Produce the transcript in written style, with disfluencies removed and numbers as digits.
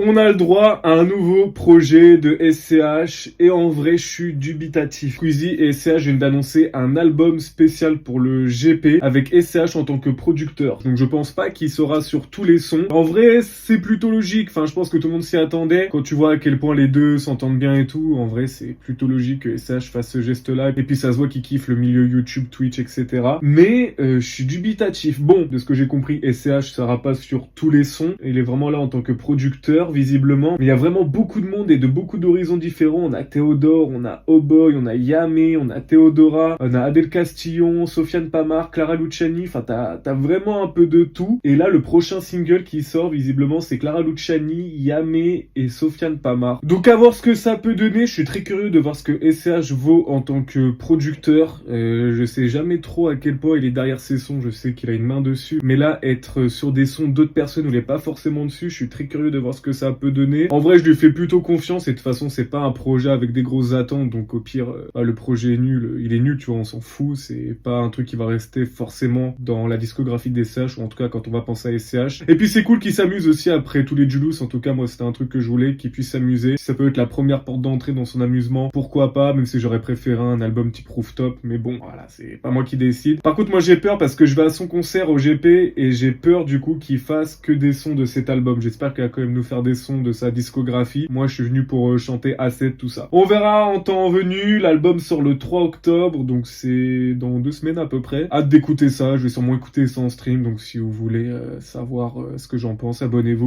On a le droit à un nouveau projet de SCH et en vrai je suis dubitatif. Squeezie et SCH viennent d'annoncer un album spécial pour le GP avec SCH en tant que producteur. Donc je pense pas qu'il sera sur tous les sons. En vrai c'est plutôt logique, enfin je pense que tout le monde s'y attendait. Quand tu vois à quel point les deux s'entendent bien et tout, en vrai c'est plutôt logique que SCH fasse ce geste là. Et puis ça se voit qu'il kiffe le milieu YouTube, Twitch, etc. Mais je suis dubitatif. Bon, de ce que j'ai compris, SCH sera pas sur tous les sons. Il est vraiment là en tant que producteur visiblement, mais il y a vraiment beaucoup de monde et de beaucoup d'horizons différents. On a Théodore, on a Oh Boy, on a Yamé, on a Théodora, on a Adèle Castillon, Sofiane Pamar, Clara Luciani, enfin t'as vraiment un peu de tout. Et là le prochain single qui sort visiblement c'est Clara Luciani, Yamé et Sofiane Pamar. Donc à voir ce que ça peut donner, je suis très curieux de voir ce que SCH vaut en tant que producteur. Je sais jamais trop à quel point il est derrière ses sons, je sais qu'il a une main dessus, mais là être sur des sons d'autres personnes où il est pas forcément dessus, je suis très curieux de voir ce que ça peut donner. En vrai, je lui fais plutôt confiance et de toute façon, c'est pas un projet avec des grosses attentes, donc au pire, le projet est nul, il est nul, tu vois, on s'en fout, c'est pas un truc qui va rester forcément dans la discographie des SCH, ou en tout cas quand on va penser à SCH. Et puis c'est cool qu'il s'amuse aussi après tous les Julus, en tout cas moi c'était un truc que je voulais, qu'il puisse s'amuser. Si ça peut être la première porte d'entrée dans son amusement, pourquoi pas, même si j'aurais préféré un album type rooftop, mais bon, voilà, c'est pas moi qui décide. Par contre, moi j'ai peur parce que je vais à son concert au GP et j'ai peur du coup qu'il fasse que des sons de cet album. J'espère qu'il va quand même nous faire des sons de sa discographie. Moi, je suis venu pour chanter A7, tout ça. On verra en temps venu. L'album sort le 3 octobre, donc c'est dans 2 semaines à peu près. Hâte d'écouter ça. Je vais sûrement écouter ça en stream, donc si vous voulez savoir ce que j'en pense, abonnez-vous.